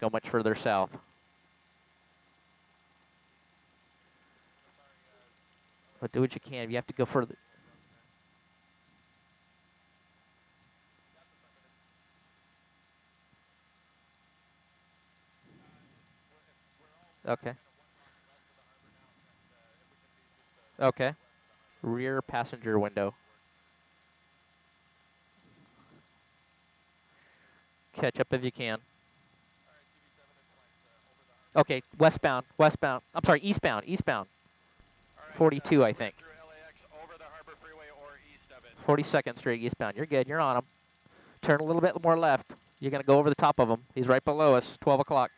Go much further south. But do what you can. You have to go further. Okay. Okay. Rear passenger window. Catch up if you can. Okay, westbound, westbound. I'm sorry, eastbound, eastbound. 42, I think. 42nd Street eastbound. You're good. You're on him. Turn a little bit more left. You're going to go over the top of him. He's right below us. 12 o'clock.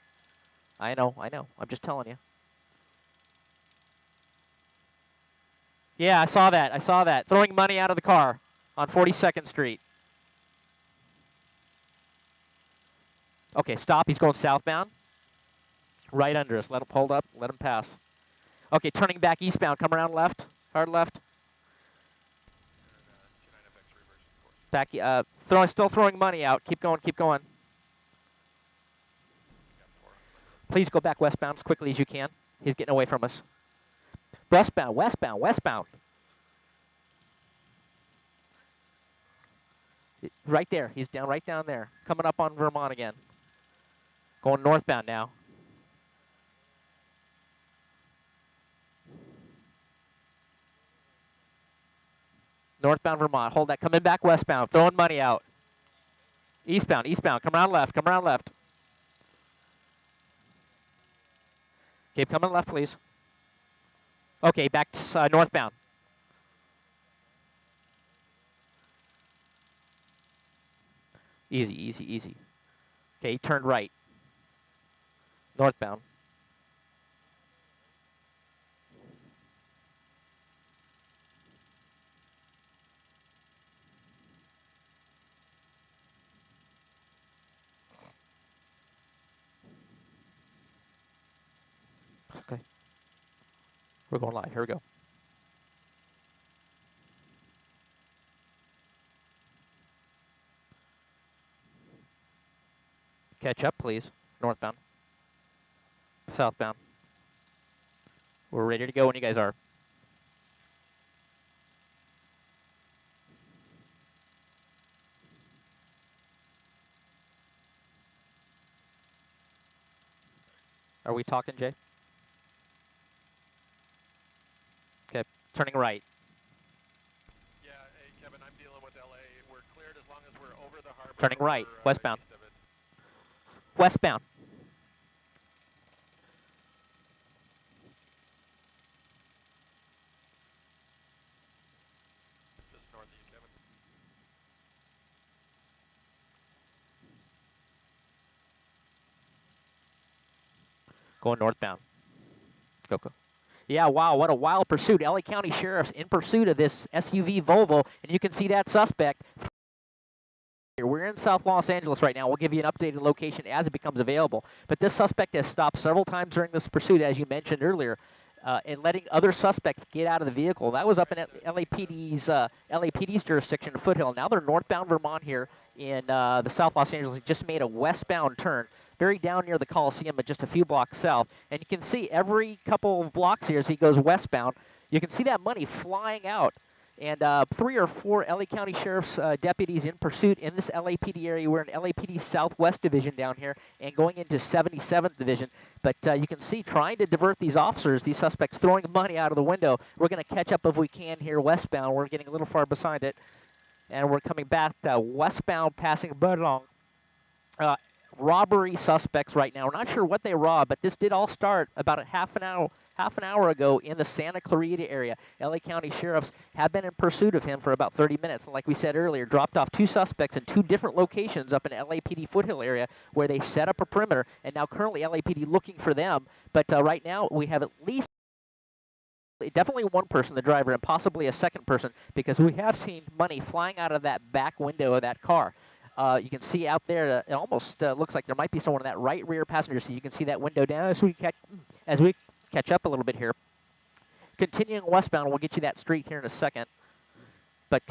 I know, I know. I'm just telling you. Yeah, I saw that. I saw that. Throwing money out of the car on 42nd Street. Okay, stop. He's going southbound. Right under us. Let him hold up. Let him pass. Okay, turning back eastbound. Come around left. Hard left. Back. Still throwing money out. Keep going. Keep going. Please go back westbound as quickly as you can. He's getting away from us. Westbound. Westbound. Westbound. Right there. He's down. Right down there. Coming up on Vermont again. Going northbound now. Northbound Vermont. Hold that. Coming back westbound. Throwing money out. Eastbound. Eastbound. Come around left. Come around left. Keep coming left, please. Okay, back to northbound. Easy, easy, easy. Okay, he turned right. Northbound. Okay. We're going live. Here we go. Catch up, please. Northbound. Southbound. We're ready to go when you guys are. Are we talking, Jay? Okay, turning right. Yeah, hey, Kevin, I'm dealing with LA. We're cleared as long as we're over the harbor. Turning right, westbound. Westbound. Just north of you, Kevin. Going northbound. Go, go. Yeah, wow, what a wild pursuit. LA County Sheriff's in pursuit of this SUV Volvo, and you can see that suspect. We're in South Los Angeles right now. We'll give you an updated location as it becomes available. But this suspect has stopped several times during this pursuit, as you mentioned earlier, and letting other suspects get out of the vehicle. That was up in LAPD's jurisdiction, Foothill. Now they're northbound Vermont here in the South Los Angeles. He just made a westbound turn, very down near the Coliseum, but just a few blocks south. And you can see every couple of blocks here as he goes westbound, you can see that money flying out. And 3 or 4 LA County Sheriff's deputies in pursuit in this LAPD area. We're in LAPD Southwest Division down here and going into 77th Division. But you can see trying to divert these officers, these suspects throwing money out of the window. We're going to catch up if we can here westbound. We're getting a little far behind it. And we're coming back westbound, passing Budlong. Robbery suspects right now. We're not sure what they robbed, but this did all start about a half an hour ago in the Santa Clarita area. LA County Sheriffs have been in pursuit of him for about 30 minutes. And like we said earlier, dropped off 2 suspects in 2 different locations up in LAPD Foothill area where they set up a perimeter. And now currently LAPD looking for them. But right now we have at least definitely one person, the driver, and possibly a second person, because we have seen money flying out of that back window of that car. You can see out there, it almost looks like there might be someone in that right rear passenger seat. You can see that window down as we catch up a little bit here. Continuing westbound, we'll get you that street here in a second. But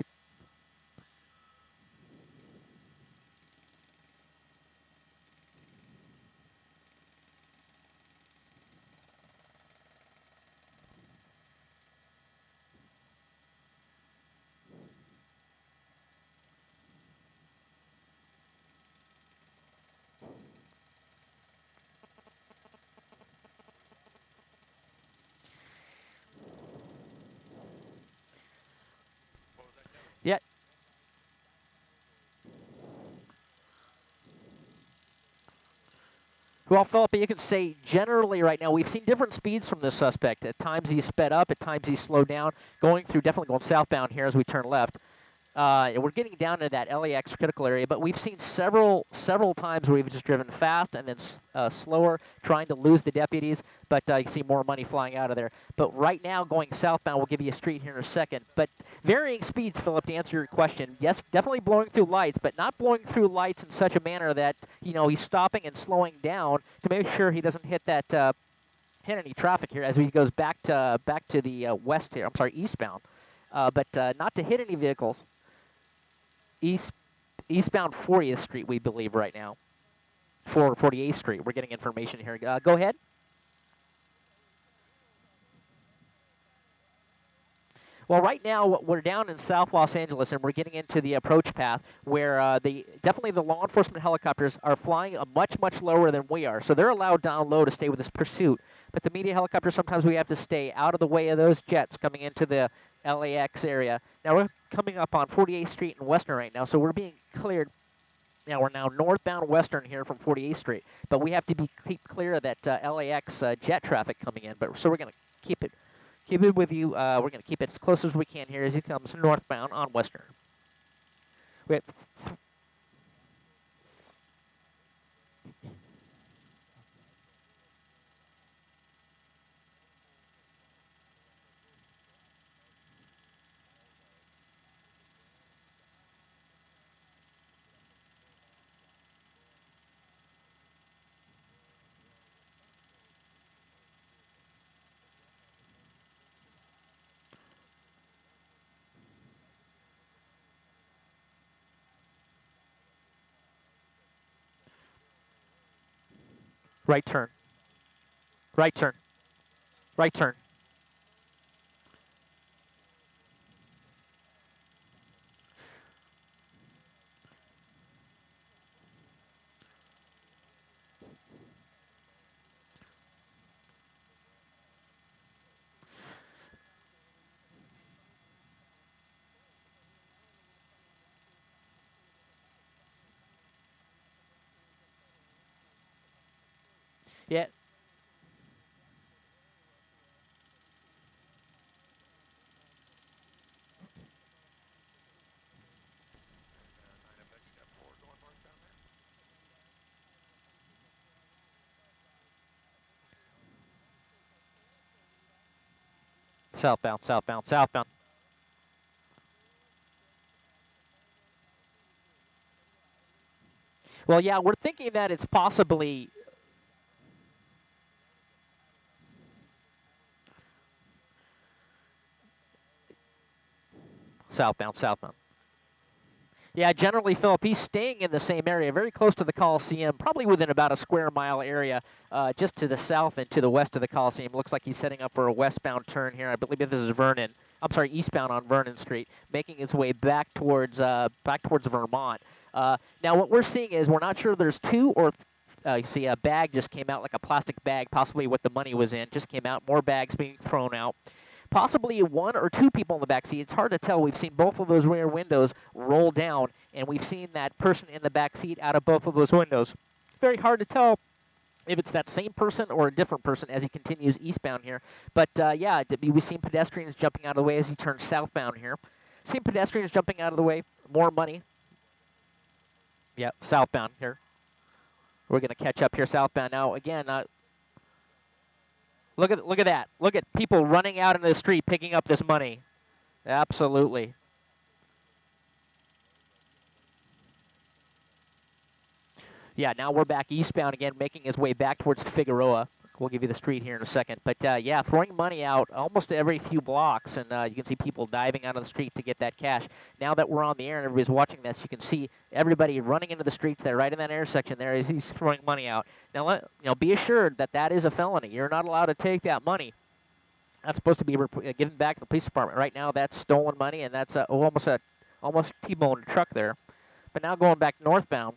Well, Philip, you can say generally right now we've seen different speeds from this suspect. At times he's sped up, at times he's slowed down, definitely going southbound here as we turn left. We're getting down to that LAX critical area, but we've seen several times where we've just driven fast and then slower, trying to lose the deputies, but you can see more money flying out of there. But right now, going southbound, we'll give you a street here in a second. But varying speeds, Philip, to answer your question. Yes, definitely blowing through lights, but not blowing through lights in such a manner that, he's stopping and slowing down to make sure he doesn't hit that, hit any traffic here as he goes back to the west here. I'm sorry, eastbound. But not to hit any vehicles. Eastbound 40th Street, we believe right now, for 48th Street. We're getting information here. Go ahead. Well, right now we're down in South Los Angeles, and we're getting into the approach path where definitely the law enforcement helicopters are flying much lower than we are. So they're allowed down low to stay with this pursuit. But the media helicopters, sometimes we have to stay out of the way of those jets coming into the LAX area. Now we're coming up on 48th Street and Western right now, so we're being cleared. Now we're northbound Western here from 48th Street, but we have to keep clear of that LAX jet traffic coming in. So we're going to keep it with you. We're going to keep it as close as we can here as he comes northbound on Western. We have right turn, right turn, right turn. Yeah. And 9FX got 4 going northbound there. Southbound, southbound, southbound. Well, yeah, we're thinking that it's possibly southbound, southbound. Yeah, generally, Philip, he's staying in the same area, very close to the Coliseum, probably within about a square mile area, just to the south and to the west of the Coliseum. Looks like he's setting up for a westbound turn here. I believe this is Vernon. I'm sorry, eastbound on Vernon Street, making his way back towards Vermont. Now, what we're seeing is we're not sure there's two or you see a bag just came out, like a plastic bag, possibly what the money was in, just came out. More bags being thrown out. Possibly one or two people in the back seat. It's hard to tell. We've seen both of those rear windows roll down, and we've seen that person in the back seat out of both of those windows. Very hard to tell if it's that same person or a different person as he continues eastbound here. But yeah, we've seen pedestrians jumping out of the way as he turns southbound here. Seen pedestrians jumping out of the way. More money. Yeah, southbound here. We're going to catch up here southbound. Now, again, look at that. Look at people running out into the street picking up this money. Absolutely. Yeah, now we're back eastbound again, making his way back towards Figueroa. We'll give you the street here in a second. But yeah, throwing money out almost every few blocks, and you can see people diving out of the street to get that cash. Now that we're on the air and everybody's watching this, you can see everybody running into the streets there, right in that intersection there, as he's throwing money out. Now, be assured that that is a felony. You're not allowed to take that money. That's supposed to be given back to the police department. Right now, that's stolen money, and that's almost T-boned truck there. But now going back northbound.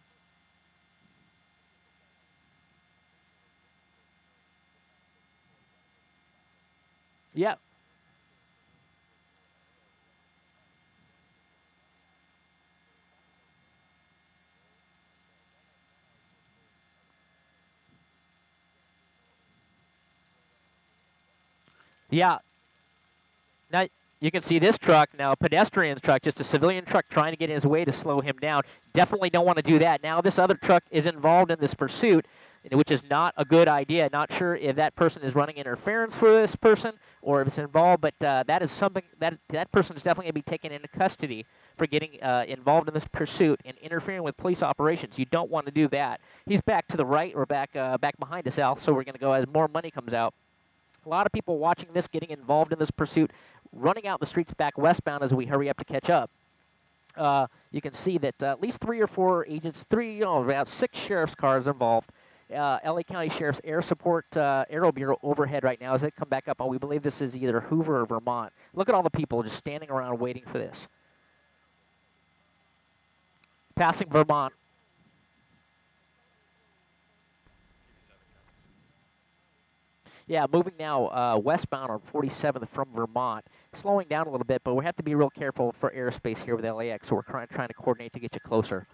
Yeah. Yeah. Now, you can see this truck, now a pedestrian's truck, just a civilian truck trying to get in his way to slow him down. Definitely don't want to do that. Now this other truck is involved in this pursuit, which is not a good idea. Not sure if that person is running interference for this person or if it's involved, but that is something that person is definitely going to be taken into custody for getting involved in this pursuit and interfering with police operations. You don't want to do that. He's back to the right or back behind us, Al, so we're going to go as more money comes out. A lot of people watching this, getting involved in this pursuit, running out the streets back westbound as we hurry up to catch up. You can see that at least 3 or 4 agents, about 6 sheriff's cars involved. LA County Sheriff's Air Support Aero Bureau overhead right now as they come back up. We believe this is either Hoover or Vermont. Look at all the people just standing around waiting for this. Passing Vermont. Yeah, moving now westbound on 47th from Vermont. Slowing down a little bit, but we have to be real careful for airspace here with LAX, so we're trying to coordinate to get you closer.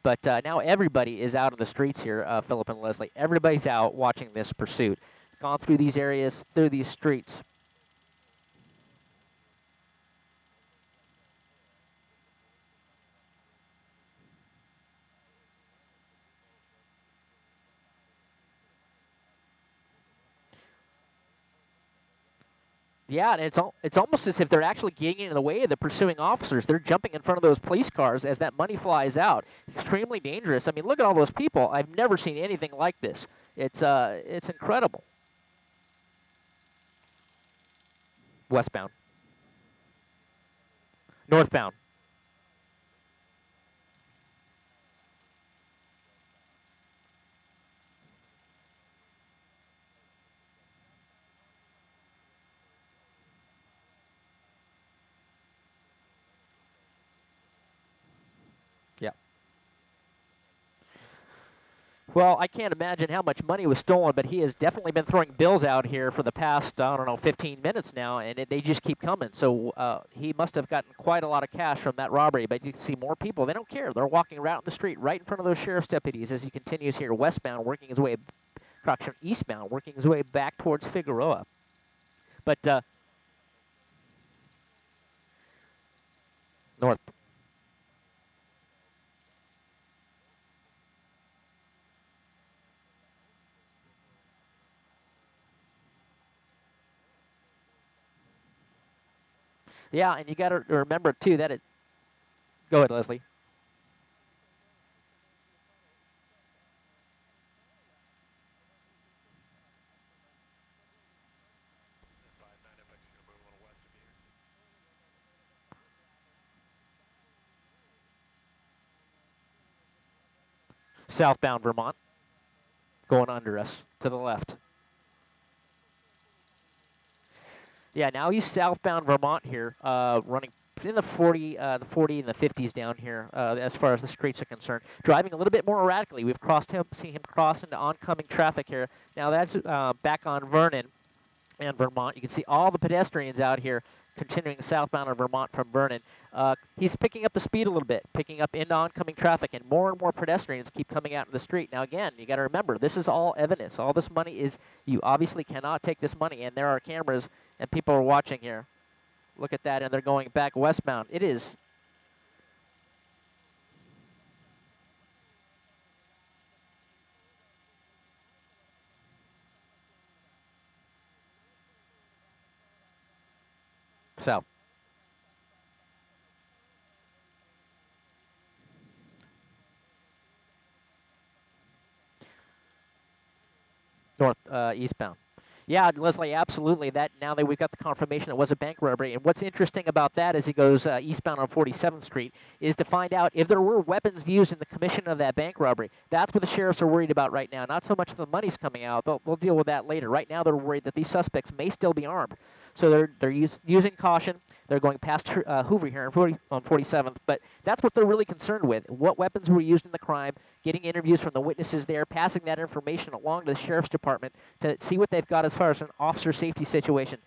But now everybody is out in the streets here, Philip and Leslie. Everybody's out watching this pursuit. Gone through these areas, through these streets. Yeah, and it's almost as if they're actually getting in the way of the pursuing officers. They're jumping in front of those police cars as that money flies out. Extremely dangerous. I mean, look at all those people. I've never seen anything like this. It's incredible. Westbound. Northbound. Yeah. Well, I can't imagine how much money was stolen, but he has definitely been throwing bills out here for the past, I don't know, 15 minutes now, and they just keep coming. So he must have gotten quite a lot of cash from that robbery, but you can see more people. They don't care. They're walking around the street right in front of those sheriff's deputies as he continues here westbound, working his way, eastbound, working his way back towards Figueroa. But north. Yeah, and you got to remember, too, that it... Go ahead, Leslie. Southbound Vermont, going under us to the left. Yeah, now he's southbound Vermont here, running in the 40 and the 50s down here as far as the streets are concerned. Driving a little bit more erratically. We've seen him cross into oncoming traffic here. Now that's back on Vernon and Vermont. You can see all the pedestrians out here continuing southbound on Vermont from Vernon. He's picking up the speed a little bit, picking up into oncoming traffic, and more pedestrians keep coming out in the street. Now, again, you got to remember, this is all evidence. All this money is, you obviously cannot take this money, and there are cameras, and people are watching here. Look at that, and they're going back westbound. It is... south. North, eastbound. Yeah, Leslie, absolutely. That now that we've got the confirmation it was a bank robbery, and what's interesting about that as he goes eastbound on 47th Street is to find out if there were weapons used in the commission of that bank robbery. That's what the sheriffs are worried about right now. Not so much the money's coming out. They'll deal with that later. Right now, they're worried that these suspects may still be armed. So they're using caution. They're going past Hoover here on 47th, but that's what they're really concerned with. What weapons were used in the crime, getting interviews from the witnesses there, passing that information along to the sheriff's department to see what they've got as far as an officer safety situation.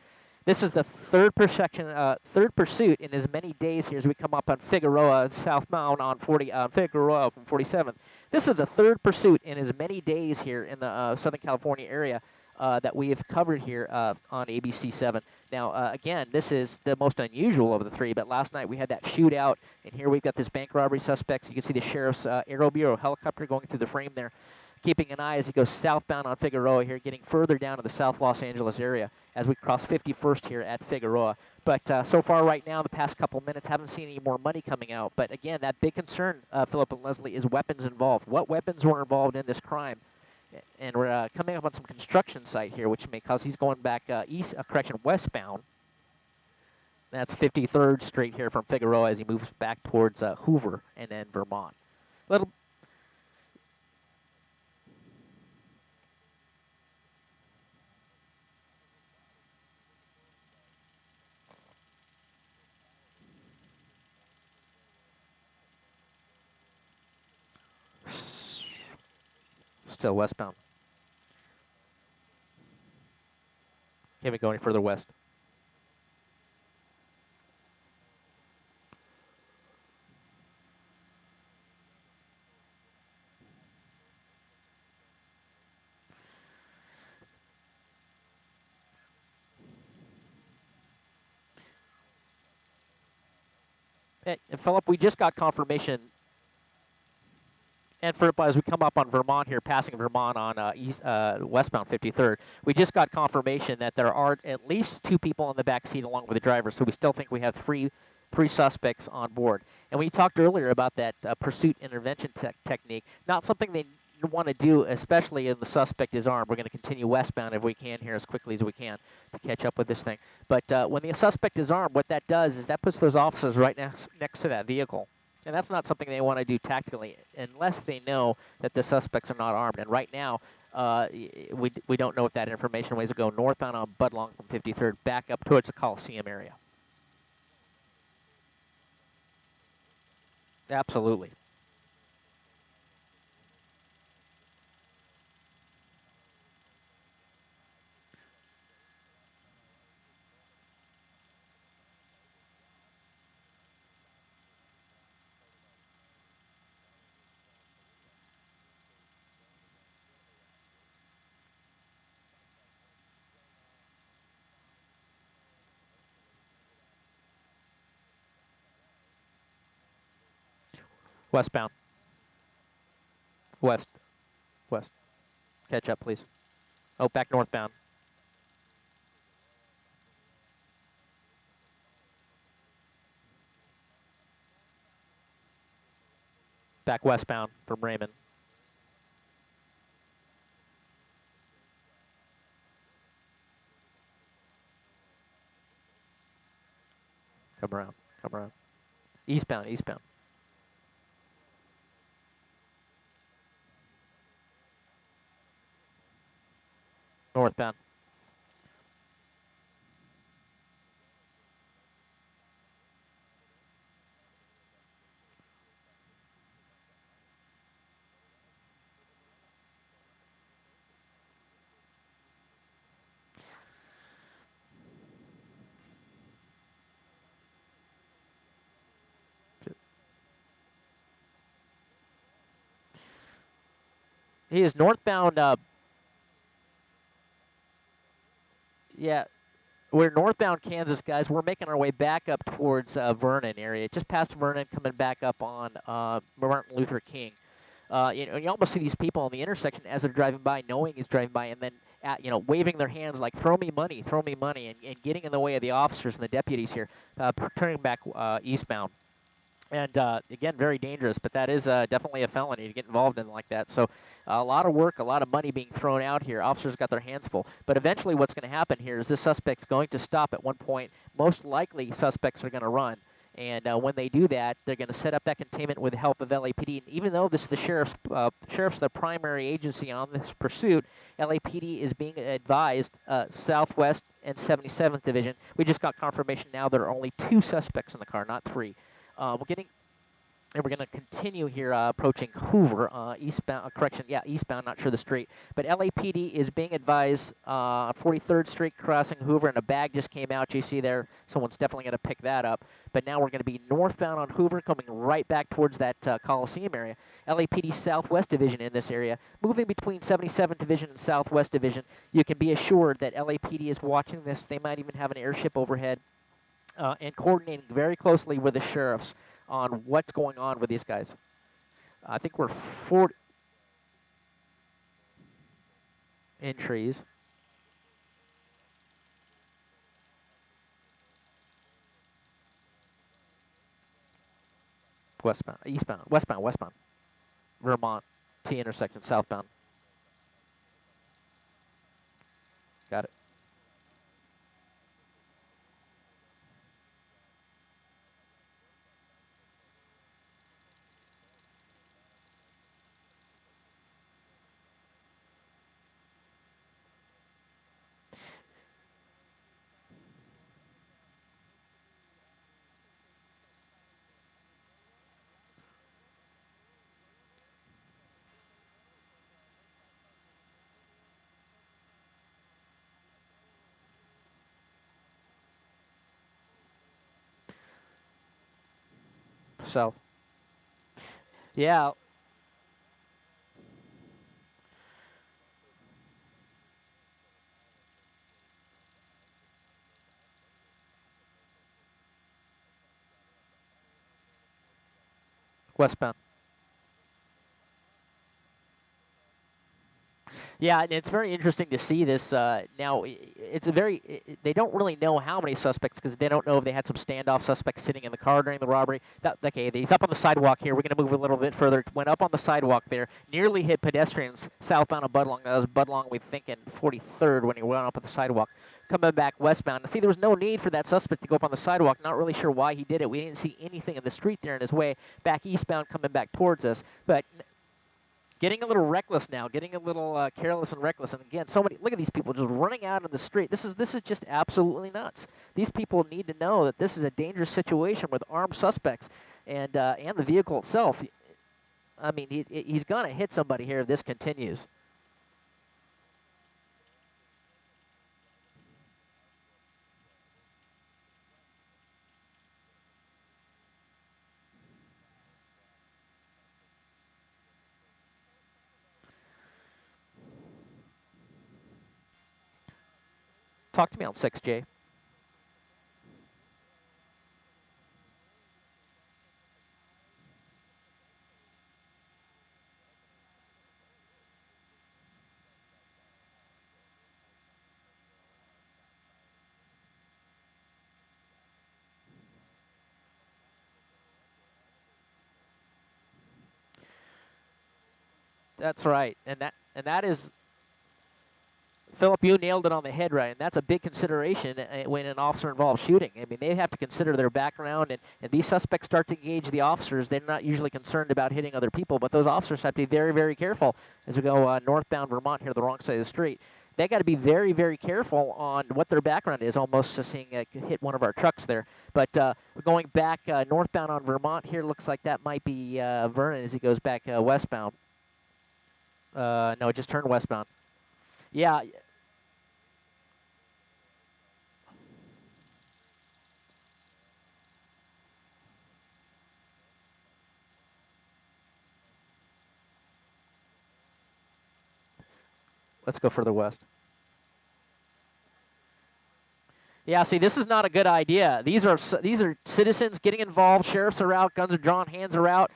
This is the third pursuit in as many days here as we come up on Figueroa, southbound on Figueroa from 47th. This is the third pursuit in as many days here in the Southern California area. that we have covered here on ABC7. Now, again, this is the most unusual of the three, but last night we had that shootout, and here we've got this bank robbery suspect. So you can see the sheriff's Aero Bureau helicopter going through the frame there, keeping an eye as he goes southbound on Figueroa here, getting further down to the South Los Angeles area as we cross 51st here at Figueroa. But so far right now, the past couple minutes, haven't seen any more money coming out. But again, that big concern, Philip and Leslie, is weapons involved. What weapons were involved in this crime? And we're coming up on some construction site here, which may cause he's going back westbound. That's 53rd Street here from Figueroa as he moves back towards Hoover and then Vermont. Little. Still westbound. Can't we go any further west? And Philip, we just got confirmation. And for as we come up on Vermont here, passing Vermont on westbound 53rd, we just got confirmation that there are at least 2 people in the back seat along with the driver. So we still think we have three suspects on board. And we talked earlier about that pursuit intervention technique. Not something they want to do, especially if the suspect is armed. We're going to continue westbound if we can here as quickly as we can to catch up with this thing. But when the suspect is armed, what that does is that puts those officers right next to that vehicle. And that's not something they want to do tactically unless they know that the suspects are not armed. And right now, we don't know if that information. Ways to go northbound on Budlong from 53rd back up towards the Coliseum area. Absolutely. Westbound. West. West. Catch up, please. Oh, back northbound. Back westbound from Raymond. Come around. Come around. Eastbound. Eastbound. Northbound. He is northbound. Yeah, we're northbound Kansas, guys. We're making our way back up towards Vernon area, just past Vernon, coming back up on Martin Luther King. You almost see these people on the intersection as they're driving by, knowing he's driving by, and then waving their hands like "throw me money," and getting in the way of the officers and the deputies here, turning back eastbound. And again, very dangerous, but that is definitely a felony to get involved in like that. So a lot of work, a lot of money being thrown out here. Officers got their hands full. But eventually what's going to happen here is this suspect's going to stop at one point. Most likely suspects are going to run. And when they do that, they're going to set up that containment with the help of LAPD. And even though this is the sheriff's the primary agency on this pursuit, LAPD is being advised Southwest and 77th Division. We just got confirmation now there are only 2 suspects in the car, not 3. We're getting And we're going to continue here approaching Hoover, eastbound, correction, yeah, eastbound, not sure the street. But LAPD is being advised, 43rd Street crossing Hoover, and a bag just came out. You see there, someone's definitely going to pick that up. But now we're going to be northbound on Hoover, coming right back towards that Coliseum area. LAPD Southwest Division in this area, moving between 77th Division and Southwest Division. You can be assured that LAPD is watching this. They might even have an airship overhead. And coordinating very closely with the sheriffs on what's going on with these guys. I think we're 40 in trees. Westbound, eastbound, westbound. Vermont, T intersection, southbound. Got it. So, yeah, westbound. Yeah, and it's very interesting to see this. Now, it's a very, they don't really know how many suspects because they don't know if they had some standoff suspects sitting in the car during the robbery. Okay, he's up on the sidewalk here. We're going to move a little bit further. Went up on the sidewalk there, nearly hit pedestrians southbound of Budlong. That was Budlong, we think, in 43rd when he went up on the sidewalk. Coming back westbound. See, there was no need for that suspect to go up on the sidewalk. Not really sure why he did it. We didn't see anything in the street there in his way. Back eastbound, coming back towards us. But getting a little reckless now, getting a little careless and reckless. And again, so many, look at these people just running out on the street. This is just absolutely nuts. These people need to know that this is a dangerous situation with armed suspects and the vehicle itself. I mean, he's going to hit somebody here if this continues. Talk to me on 6J. That's right, and that is, Philip, you nailed it on the head, right? And that's a big consideration when an officer involves shooting. I mean, they have to consider their background, and these suspects start to engage the officers. They're not usually concerned about hitting other people, but those officers have to be very, very careful as we go northbound Vermont here, the wrong side of the street. They got to be very, very careful on what their background is, almost seeing hit one of our trucks there. But going back northbound on Vermont here, looks like that might be Vernon as he goes back westbound. No, it just turned westbound. Yeah, let's go further west. Yeah, see, this is not a good idea. These are citizens getting involved. Sheriffs are out. Guns are drawn. Hands are out.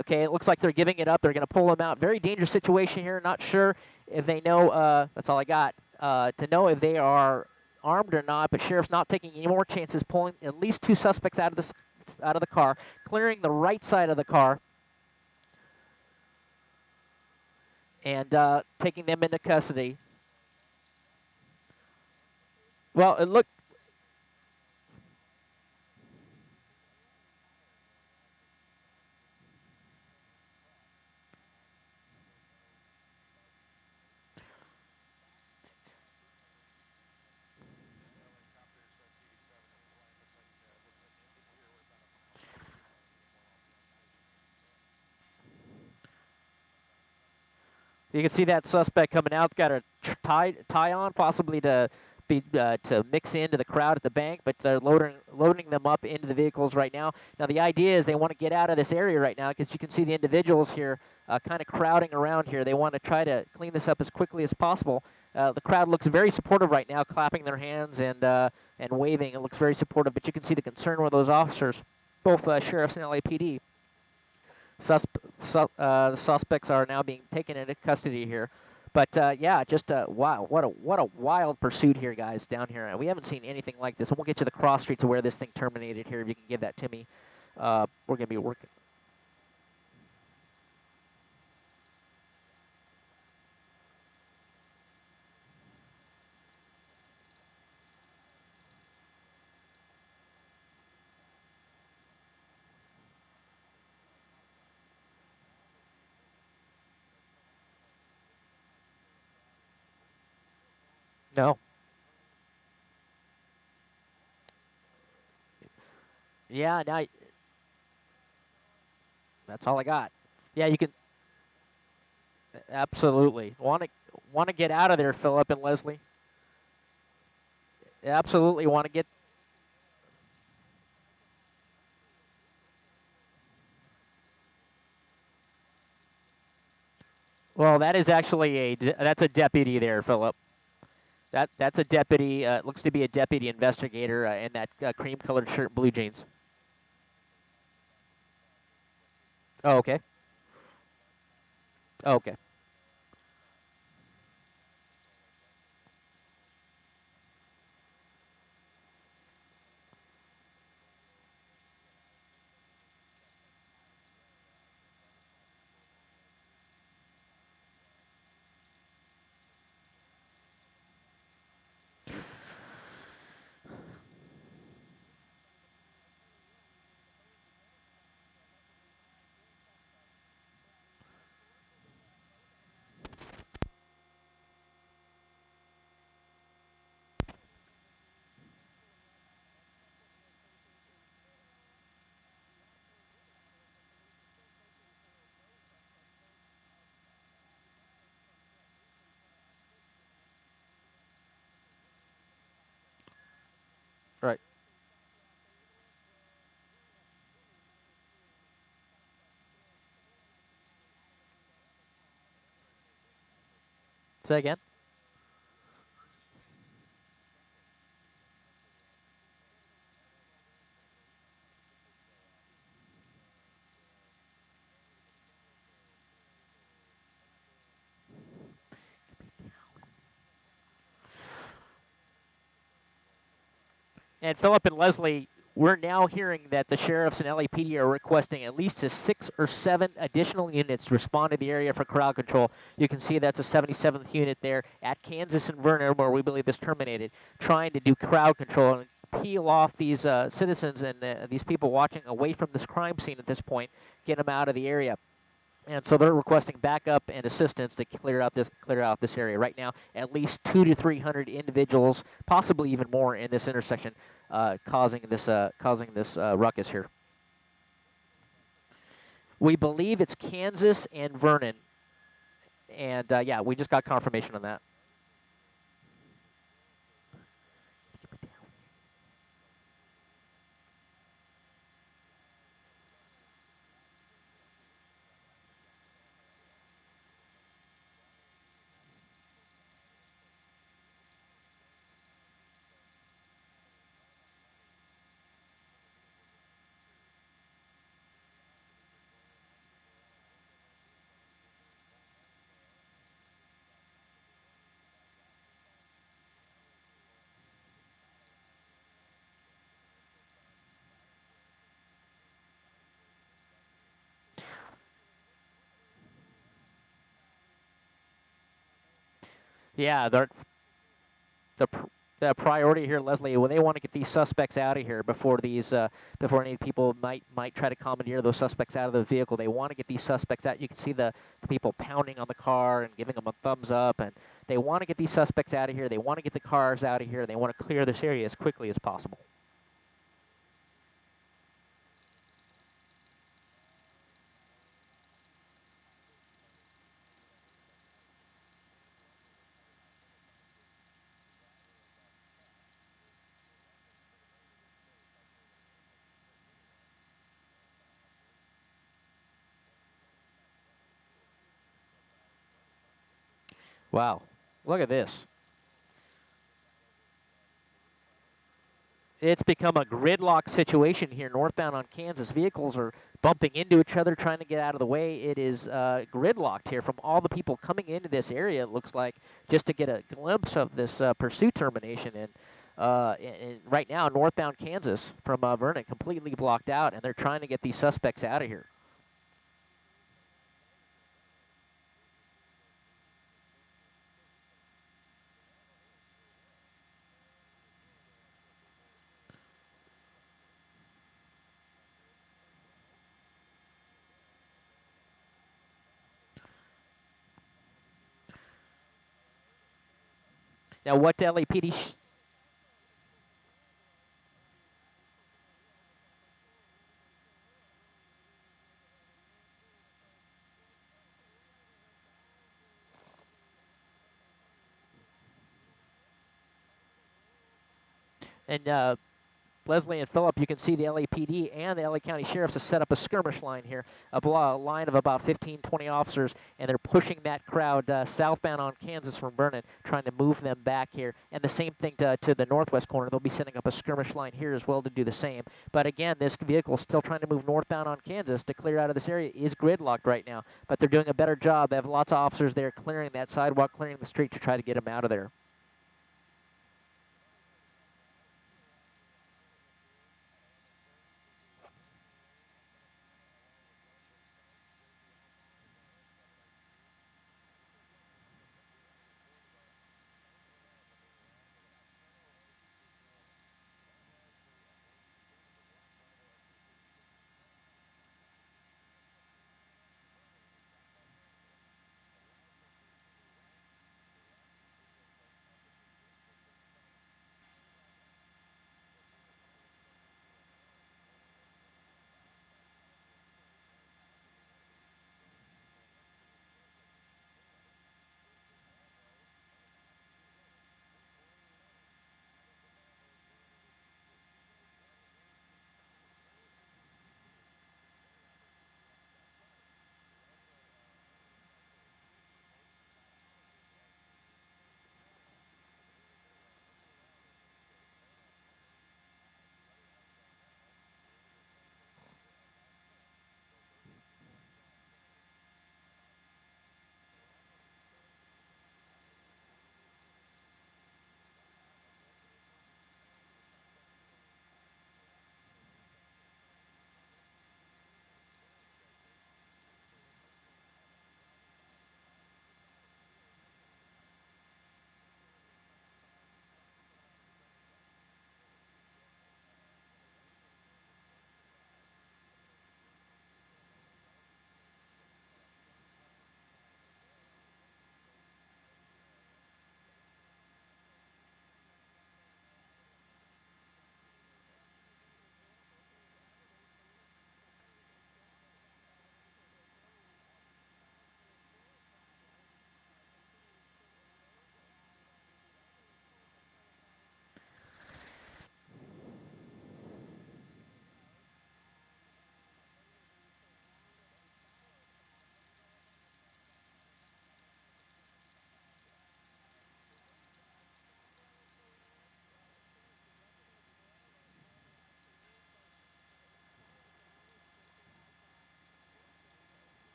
Okay, it looks like they're giving it up. They're going to pull them out. Very dangerous situation here. Not sure if they know. That's all I got. To know if they are armed or not. But sheriff's not taking any more chances. Pulling at least two suspects out of the car, clearing the right side of the car, and taking them into custody. Well, it looked. You can see that suspect coming out, got a tie on, possibly to to mix into the crowd at the bank, but they're loading them up into the vehicles right now. Now the idea is they want to get out of this area right now because you can see the individuals here kind of crowding around here. They want to try to clean this up as quickly as possible. The crowd looks very supportive right now, clapping their hands and waving. It looks very supportive, but you can see the concern with those officers, both sheriffs and LAPD. The suspects are now being taken into custody here. But yeah, just wow, what a wild pursuit here, guys, down here. We haven't seen anything like this. And we'll get to the cross streets of where this thing terminated here. If you can give that to me, we're gonna be working. No. Yeah, now that's all I got. Yeah, you can absolutely want to get out of there, Philip and Leslie. Absolutely want to get. Well, that is actually that's a deputy there, Philip. That's a deputy. Looks to be a deputy investigator in that cream-colored shirt, and blue jeans. Oh, okay. Oh, okay. Right. Say again. And Philip and Leslie, we're now hearing that the sheriffs and LAPD are requesting at least 6 or 7 additional units to respond to the area for crowd control. You can see that's a 77th unit there at Kansas and Vernon, where we believe this terminated, trying to do crowd control and peel off these citizens and these people watching away from this crime scene at this point, get them out of the area. And so they're requesting backup and assistance to clear out this area right now. At least 200 to 300 individuals, possibly even more, in this intersection, causing this ruckus here. We believe it's Kansas and Vernon, and yeah, we just got confirmation on that. Yeah, the the priority here, Leslie, when they want to get these suspects out of here before before any people might try to commandeer those suspects out of the vehicle. They want to get these suspects out. You can see the people pounding on the car and giving them a thumbs up, and they want to get these suspects out of here. They want to get the cars out of here. They want to clear this area as quickly as possible. Wow. Look at this. It's become a gridlock situation here northbound on Kansas. Vehicles are bumping into each other, trying to get out of the way. It is gridlocked here from all the people coming into this area, it looks like, just to get a glimpse of this pursuit termination. And right now, northbound Kansas from Vernon completely blocked out, and they're trying to get these suspects out of here. Now, what LAPD... And Leslie and Phillip, you can see the LAPD and the LA County Sheriffs have set up a skirmish line here, a line of about 15, 20 officers, and they're pushing that crowd southbound on Kansas from Vernon, trying to move them back here. And the same thing to the northwest corner. They'll be setting up a skirmish line here as well to do the same. But again, this vehicle is still trying to move northbound on Kansas to clear out of this area. It is gridlocked right now, but they're doing a better job. They have lots of officers there clearing that sidewalk, clearing the street to try to get them out of there.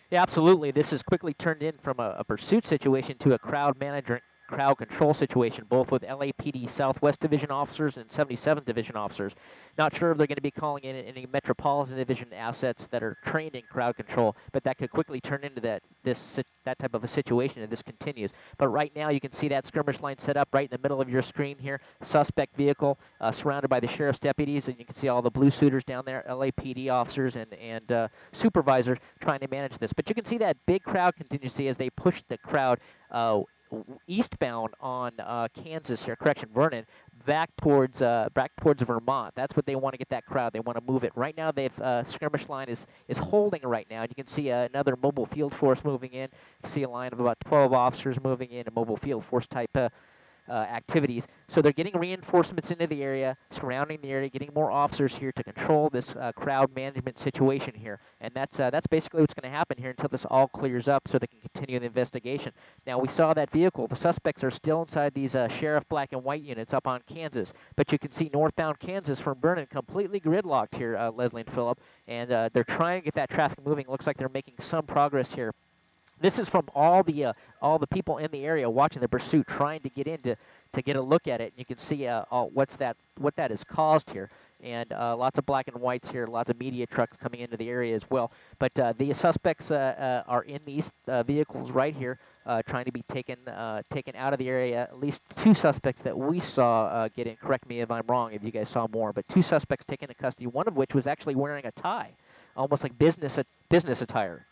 Yeah, absolutely. This has quickly turned in from a pursuit situation to a crowd control situation, both with LAPD Southwest Division officers and 77th Division officers. Not sure if they're going to be calling in any Metropolitan Division assets that are trained in crowd control, but that could quickly turn into that type of a situation if this continues. But right now, you can see that skirmish line set up right in the middle of your screen here. Suspect vehicle surrounded by the sheriff's deputies, and you can see all the blue suiters down there, LAPD officers and supervisors trying to manage this. But you can see that big crowd contingency as they push the crowd eastbound on Kansas here, correction, Vernon, back towards Vermont. That's what they want to get that crowd. They want to move it. Right now, they've skirmish line is holding right now. And you can see another mobile field force moving in. You see a line of about 12 officers moving in, a mobile field force type activities. So they're getting reinforcements into the area, surrounding the area, getting more officers here to control this crowd management situation here. And that's basically what's going to happen here until this all clears up so they can continue the investigation. Now, we saw that vehicle. The suspects are still inside these sheriff black and white units up on Kansas. But you can see northbound Kansas from Vernon completely gridlocked here, Leslie and Phillip. And they're trying to get that traffic moving. Looks like they're making some progress here. This is from all the people in the area watching the pursuit, trying to get in to get a look at it. And you can see what that has caused here, and lots of black and whites here, lots of media trucks coming into the area as well. But the suspects are in these vehicles right here, trying to be taken out of the area. At least 2 suspects that we saw get in. Correct me if I'm wrong, if you guys saw more, but 2 suspects taken into custody. One of which was actually wearing a tie, almost like business attire.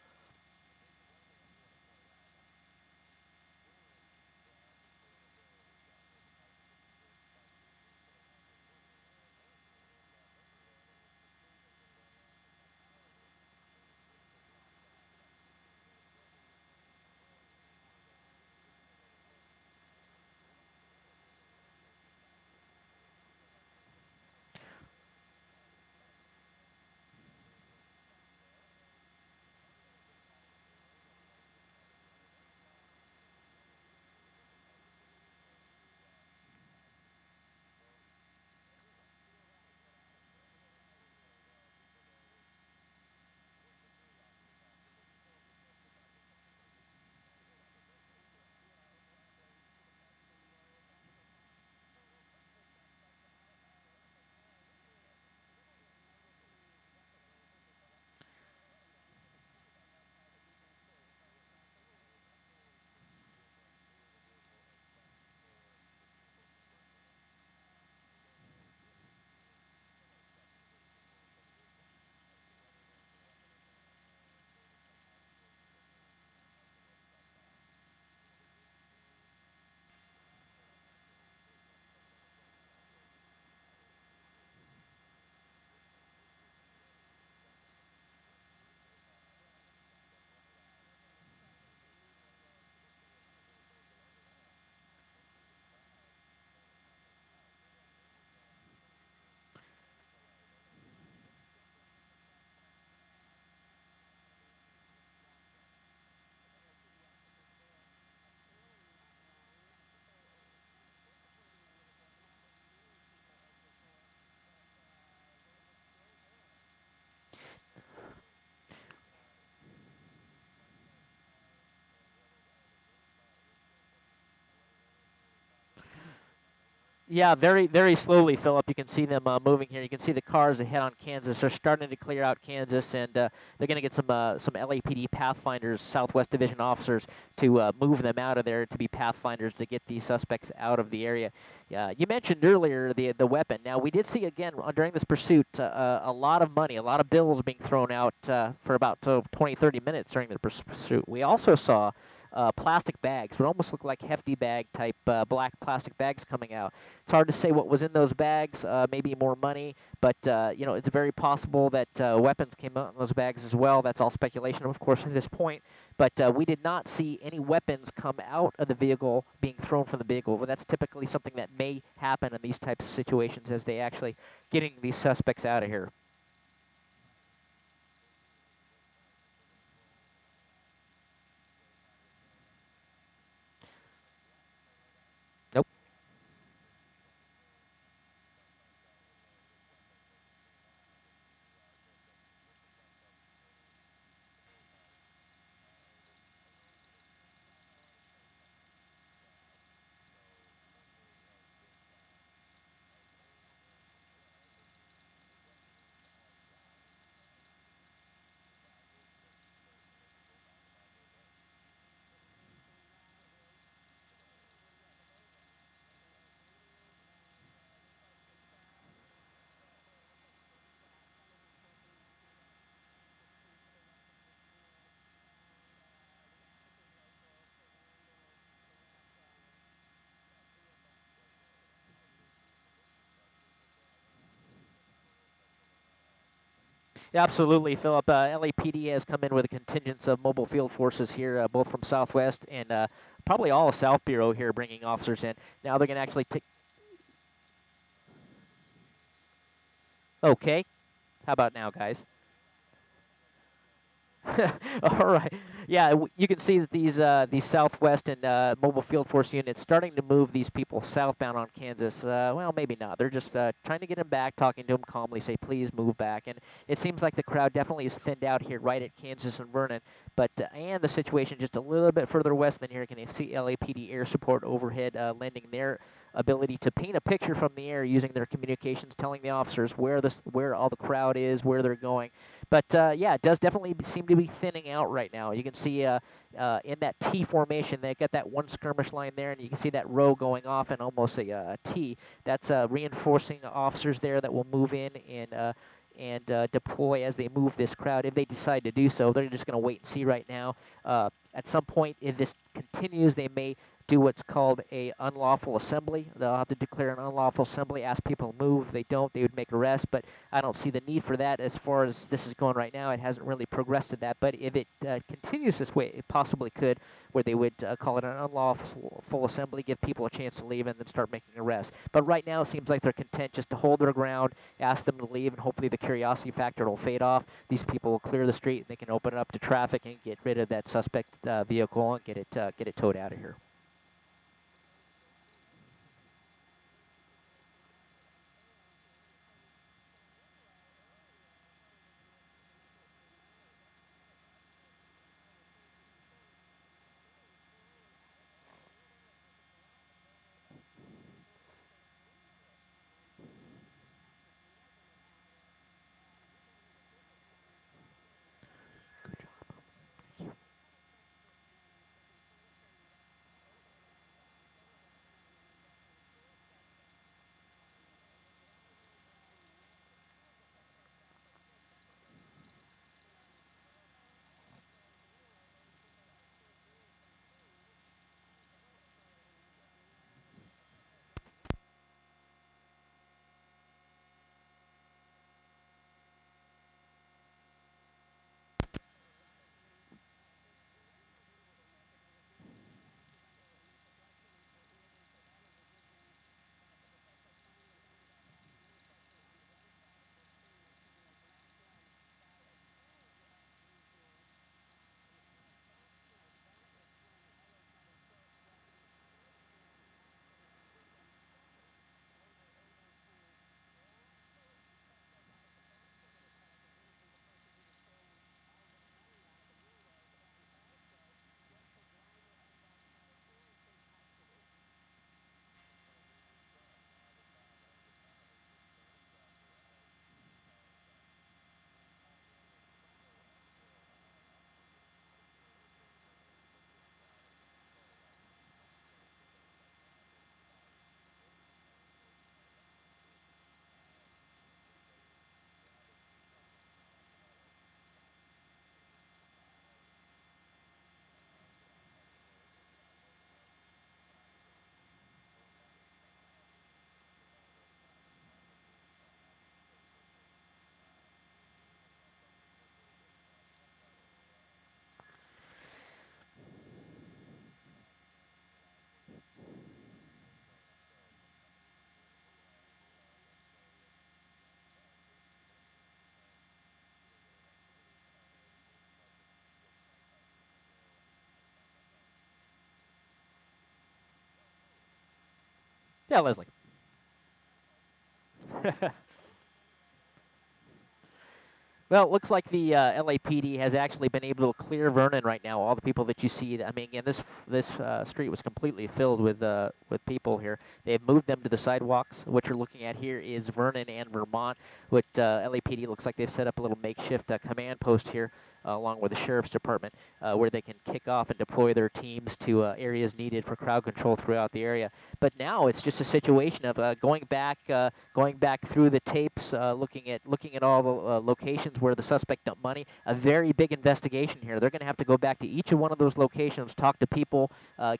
Yeah, very, very slowly, Philip. You can see them moving here. You can see the cars ahead on Kansas. They're starting to clear out Kansas, and they're going to get some LAPD Pathfinders, Southwest Division officers, to move them out of there to be Pathfinders to get these suspects out of the area. You mentioned earlier the weapon. Now, we did see, again, during this pursuit, a lot of money, a lot of bills being thrown out for about 20, 30 minutes during the pursuit. We also saw plastic bags, what almost look like hefty bag type black plastic bags coming out. It's hard to say what was in those bags, maybe more money, but it's very possible that weapons came out in those bags as well. That's all speculation, of course, at this point. But we did not see any weapons come out of the vehicle being thrown from the vehicle. Well, that's typically something that may happen in these types of situations as they actually getting these suspects out of here. Nope. Absolutely, Philip. LAPD has come in with a contingent of mobile field forces here, both from Southwest and probably all of South Bureau here, bringing officers in. Now they're going to actually take. Okay, how about now, guys? All right. Yeah, you can see that these Southwest and mobile field force units starting to move these people southbound on Kansas. Well, maybe not. They're just trying to get them back, talking to them calmly, say, please move back. And it seems like the crowd definitely is thinned out here right at Kansas and Vernon. But and the situation just a little bit further west than here. You can see LAPD air support overhead lending their ability to paint a picture from the air using their communications, telling the officers where all the crowd is, where they're going. But yeah, it does definitely seem to be thinning out right now. You can see in that T formation, they got that one skirmish line there, and you can see that row going off in almost a T. That's reinforcing officers there that will move in and deploy as they move this crowd. If they decide to do so, they're just going to wait and see right now. At some point, if this continues, they may do what's called a unlawful assembly. They'll have to declare an unlawful assembly, ask people to move. If they don't, they would make arrests, but I don't see the need for that as far as this is going right now. It hasn't really progressed to that, but if it continues this way, it possibly could, where they would call it an unlawful assembly, give people a chance to leave, and then start making arrests. But right now, it seems like they're content just to hold their ground, ask them to leave, and hopefully the curiosity factor will fade off. These people will clear the street, and they can open it up to traffic and get rid of that suspect vehicle and get it towed out of here. Yeah, Leslie. Well, it looks like the LAPD has actually been able to clear Vernon right now. All the people that you see, I mean, again, this street was completely filled with people here. They've moved them to the sidewalks. What you're looking at here is Vernon and Vermont, which LAPD looks like they've set up a little makeshift command post here. along with the sheriff's department, where they can kick off and deploy their teams to areas needed for crowd control throughout the area. But now it's just a situation of going back through the tapes, looking at all the locations where the suspect dumped money. A very big investigation here. They're going to have to go back to each of one of those locations, talk to people,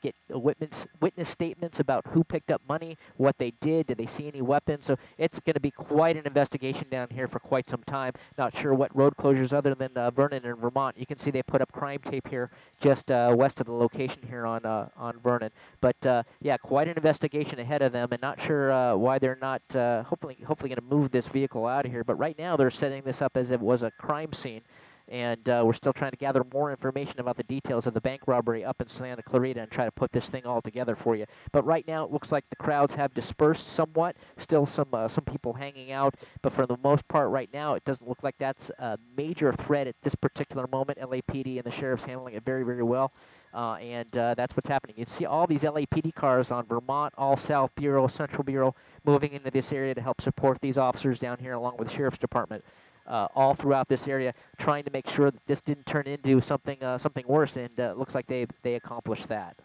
get witness statements about who picked up money, what they did they see any weapons. So it's going to be quite an investigation down here for quite some time. Not sure what road closures other than Vernon and Vermont. You can see they put up crime tape here just west of the location here on Vernon. But yeah, quite an investigation ahead of them, and not sure why they're not hopefully going to move this vehicle out of here. But right now they're setting this up as if it was a crime scene. And we're still trying to gather more information about the details of the bank robbery up in Santa Clarita and try to put this thing all together for you. But right now, it looks like the crowds have dispersed somewhat. Still some people hanging out, but for the most part right now, it doesn't look like that's a major threat at this particular moment. LAPD and the sheriff's handling it very, very well. And that's what's happening. You see all these LAPD cars on Vermont, All South Bureau, Central Bureau, moving into this area to help support these officers down here along with the sheriff's department. All throughout this area, trying to make sure that this didn't turn into something worse, and it looks like they accomplished that.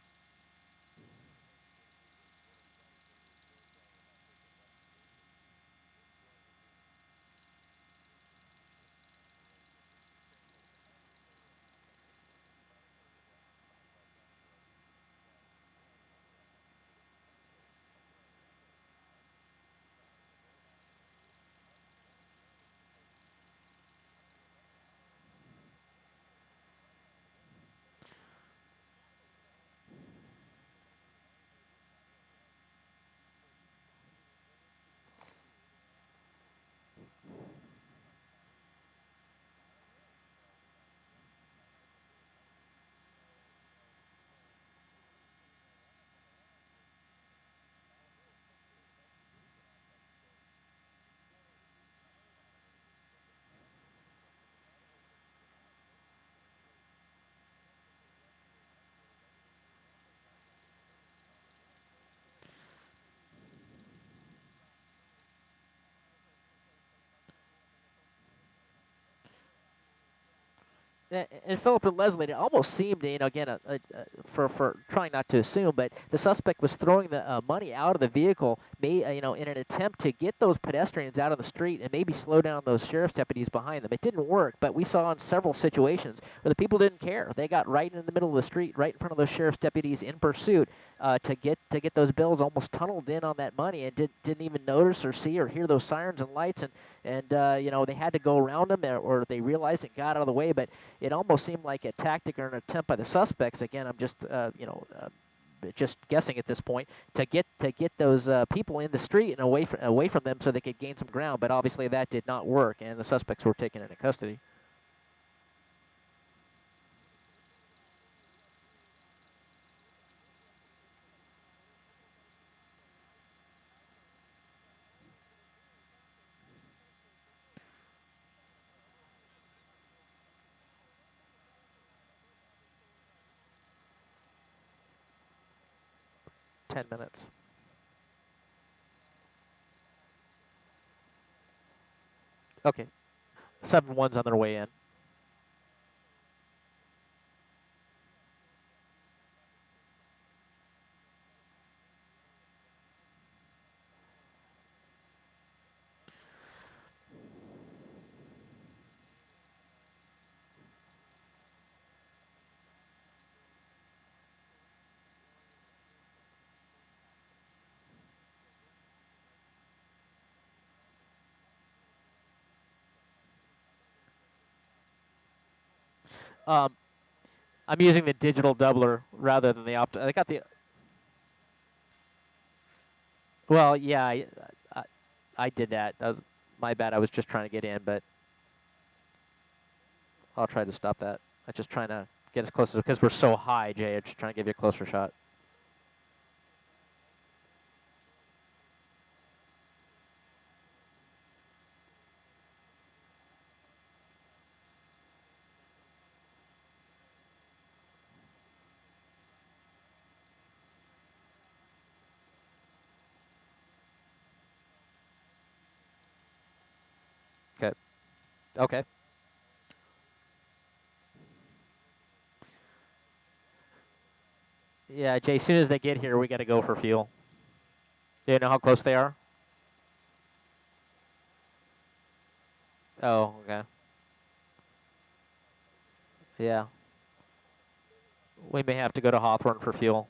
And Philip and Leslie, it almost seemed, again, for trying not to assume, but the suspect was throwing the money out of the vehicle, in an attempt to get those pedestrians out of the street and maybe slow down those sheriff's deputies behind them. It didn't work, but we saw in several situations where the people didn't care. They got right in the middle of the street, right in front of those sheriff's deputies in pursuit to get those bills, almost tunneled in on that money, and didn't even notice or see or hear those sirens and lights, and they had to go around them, or they realized and got out of the way, but it almost seemed like a tactic or an attempt by the suspects. Again, I'm just guessing at this point, to get those people in the street and away from them so they could gain some ground. But obviously that did not work, and the suspects were taken into custody. $10. Okay, 7-1's on their way in. Um, I'm using the digital doubler rather than the I got the. Well, yeah, I, I did that. That was my bad. I was just trying to get in, but I'll try to stop that. I'm just trying to get as close as, because we're so high, Jay. I'm just trying to give you a closer shot. Okay. Okay. Yeah, Jay, as soon as they get here, we got to go for fuel. Do you know how close they are? Oh, okay. Yeah. We may have to go to Hawthorne for fuel.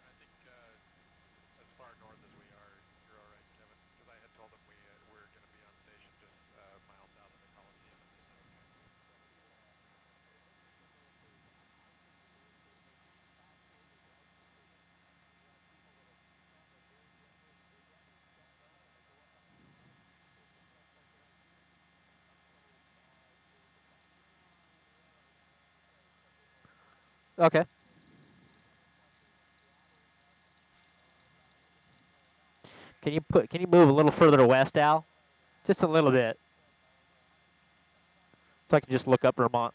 I think as far north as we are, you're all right, Kevin, because I had told them we're going to be on station just miles south of the Coliseum, and they said okay. Okay. Can you move a little further west, Al? Just a little bit. So I can just look up Vermont.